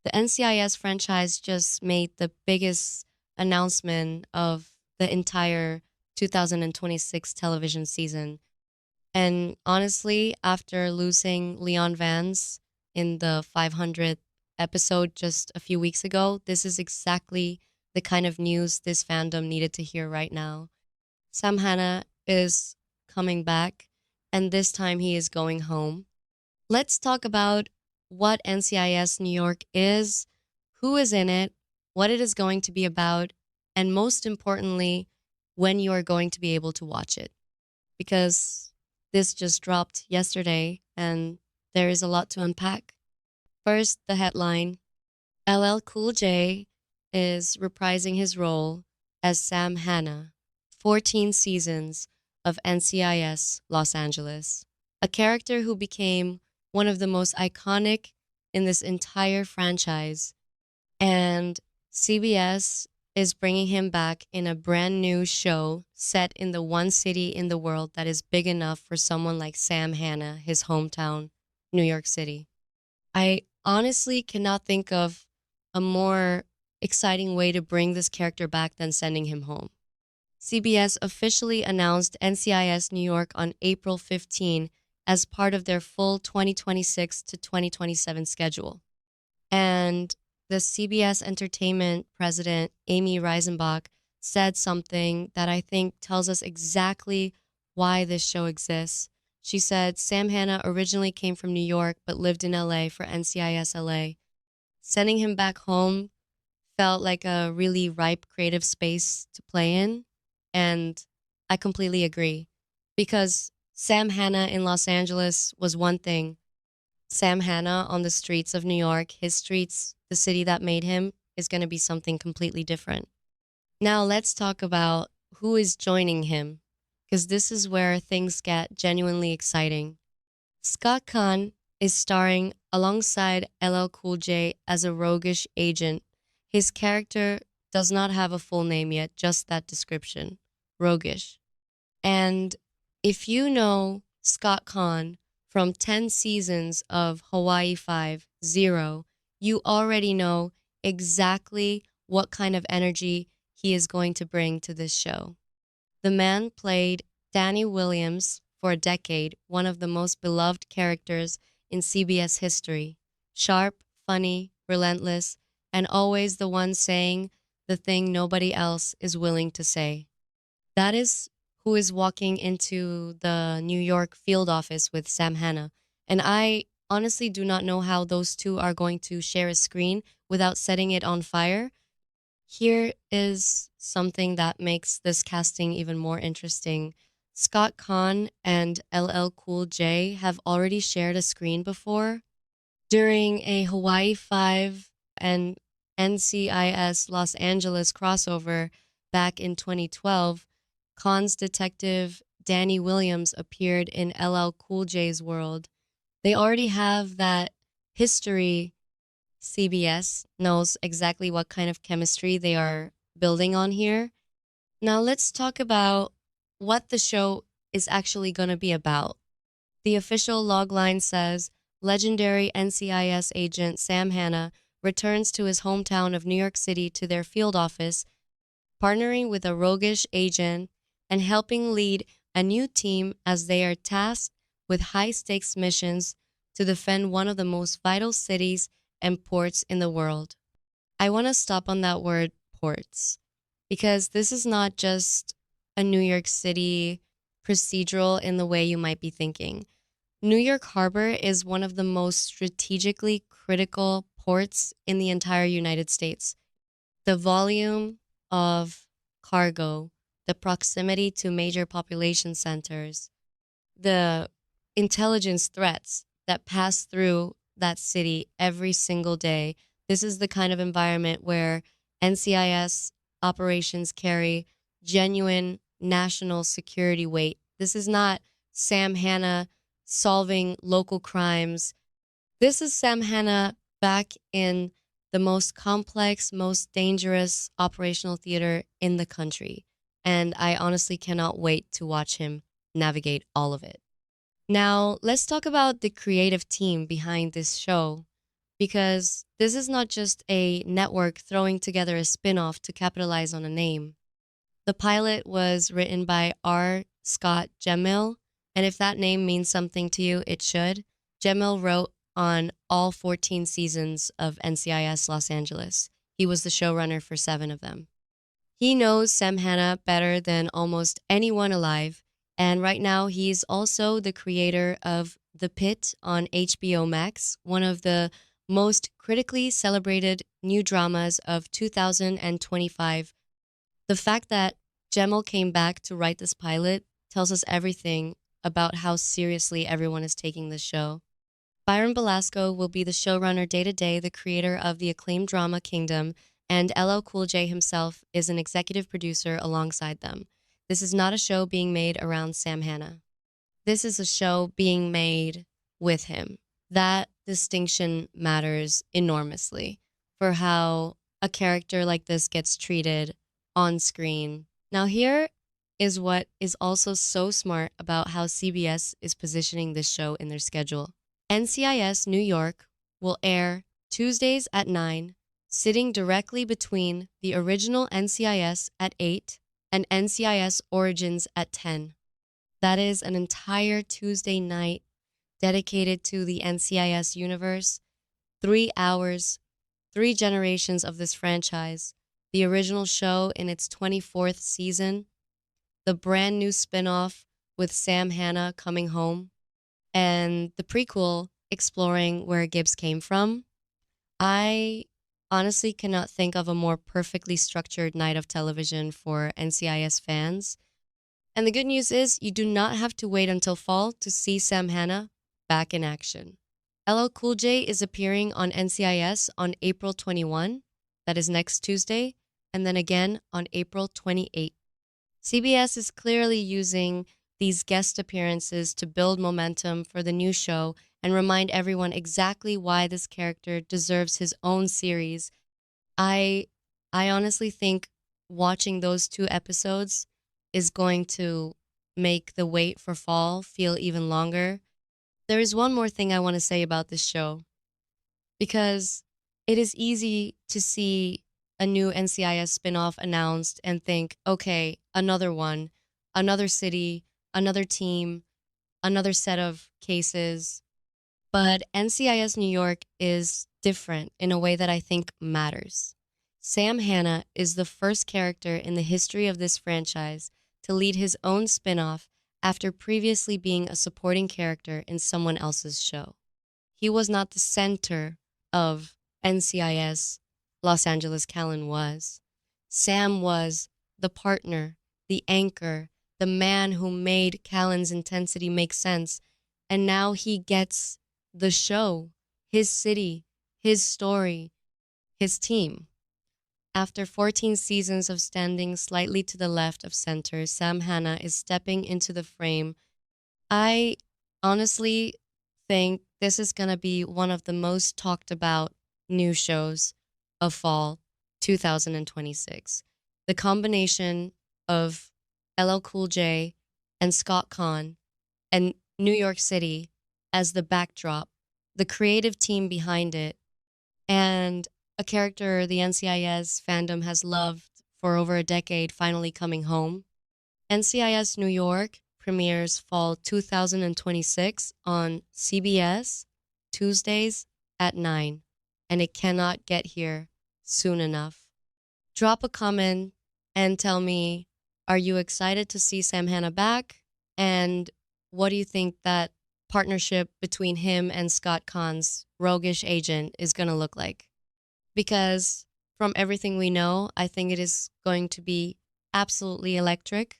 The NCIS franchise just made the biggest announcement of the entire 2026 television season. And honestly, after losing Leon Vance in the 500th episode just a few weeks ago, this is exactly the kind of news this fandom needed to hear right now. Sam Hanna is coming back, and this time he is going home. Let's talk about what NCIS New York is, who is in it, what it is going to be about, and most importantly, when you are going to be able to watch it. Because this just dropped yesterday and there is a lot to unpack. First, the headline: LL Cool J is reprising his role as Sam Hanna, 14 seasons of NCIS Los Angeles, a character who became one of the most iconic in this entire franchise. And CBS is bringing him back in a brand new show set in the one city in the world that is big enough for someone like Sam Hanna, his hometown, New York City. I honestly cannot think of a more exciting way to bring this character back than sending him home. CBS officially announced NCIS New York on April 15 as part of their full 2026 to 2027 schedule. And the CBS Entertainment president, Amy Reisenbach, said something that I think tells us exactly why this show exists. She said Sam Hanna originally came from New York but lived in LA for NCIS LA. Sending him back home felt like a really ripe creative space to play in. And I completely agree. Because Sam Hanna in Los Angeles was one thing, Sam Hanna on the streets of New York, his streets, the city that made him, is going to be something completely different. Now, let's talk about who is joining him, because this is where things get genuinely exciting. Scott Kahn is starring alongside LL Cool J as a roguish agent. His character does not have a full name yet, just that description: roguish. And if you know Scott Kahn from 10 seasons of Hawaii 5 Zero, you already know exactly what kind of energy he is going to bring to this show. The man played Danny Williams for a decade, one of the most beloved characters in CBS history. Sharp, funny, relentless, and always the one saying the thing nobody else is willing to say. That is who is walking into the New York field office with Sam Hanna. And I honestly do not know how those two are going to share a screen without setting it on fire. Here is something that makes this casting even more interesting. Scott Kahn and LL Cool J have already shared a screen before during a Hawaii 5 and NCIS Los Angeles crossover back in 2012. Kahn's detective Danny Williams appeared in LL Cool J's world. They already have that history. CBS knows exactly what kind of chemistry they are building on here. Now let's talk about what the show is actually going to be about. The official logline says legendary NCIS agent Sam Hanna returns to his hometown of New York City to their field office, partnering with a roguish agent and helping lead a new team as they are tasked with high stakes missions to defend one of the most vital cities and ports in the world. I want to stop on that word ports because this is not just a New York City procedural in the way you might be thinking. New York Harbor is one of the most strategically critical ports in the entire United States. The volume of cargo, the proximity to major population centers, the intelligence threats that pass through that city every single day. This is the kind of environment where NCIS operations carry genuine national security weight. This is not Sam Hanna solving local crimes. This is Sam Hanna back in the most complex, most dangerous operational theater in the country. And I honestly cannot wait to watch him navigate all of it. Now, let's talk about the creative team behind this show. because this is not just a network throwing together a spin off to capitalize on a name. The pilot was written by R. Scott Gemmell, and if that name means something to you, it should. Gemmell wrote on all 14 seasons of NCIS Los Angeles. He was the showrunner for 7 of them. He knows Sam Hanna better than almost anyone alive, and right now he's also the creator of The Pit on HBO Max, one of the most critically celebrated new dramas of 2025. The fact that Gemel came back to write this pilot tells us everything about how seriously everyone is taking this show. Byron Belasco will be the showrunner day to day, the creator of the acclaimed drama Kingdom, and LL Cool J himself is an executive producer alongside them. This is not a show being made around Sam Hanna. This is a show being made with him. That distinction matters enormously for how a character like this gets treated on screen. Now, here is what is also so smart about how CBS is positioning this show in their schedule. NCIS New York will air Tuesdays at 9, sitting directly between the original NCIS at 8 and NCIS Origins at 10. That is an entire Tuesday night dedicated to the NCIS universe, 3 hours, 3 generations of this franchise, the original show in its 24th season, the brand new spin-off with Sam Hanna coming home, and the prequel exploring where Gibbs came from. I honestly cannot think of a more perfectly structured night of television for NCIS fans. And the good news is you do not have to wait until fall to see Sam Hanna back in action. LL Cool J is appearing on NCIS on April 21, that is next Tuesday, and then again on April 28. CBS is clearly using these guest appearances to build momentum for the new show and remind everyone exactly why this character deserves his own series. I I honestly think watching those 2 episodes is going to make the wait for fall feel even longer. There is one more thing I want to say about this show because it is easy to see a new NCIS spinoff announced and think, okay, another one, another city, another team, another set of cases. But NCIS New York is different in a way that I think matters. Sam Hanna is the first character in the history of this franchise to lead his own spinoff after previously being a supporting character in someone else's show. He was not the center of NCIS Los Angeles Callan was. Sam was the partner, the anchor, the man who made Callan's intensity make sense. And now he gets the show, his city, his story, his team. After 14 seasons of standing slightly to the left of center, Sam Hanna is stepping into the frame. I honestly think this is going to be one of the most talked about new shows of fall 2026. The combination of LL Cool J and Scott Conn and New York City as the backdrop, the creative team behind it, and a character the NCIS fandom has loved for over a decade finally coming home. NCIS New York premieres fall 2026 on CBS Tuesdays at 9, and it cannot get here soon enough. Drop a comment and tell me, are you excited to see Sam Hanna back? And what do you think that partnership between him and Scott Conn's roguish agent is going to look like? Because from everything we know, I think it is going to be absolutely electric.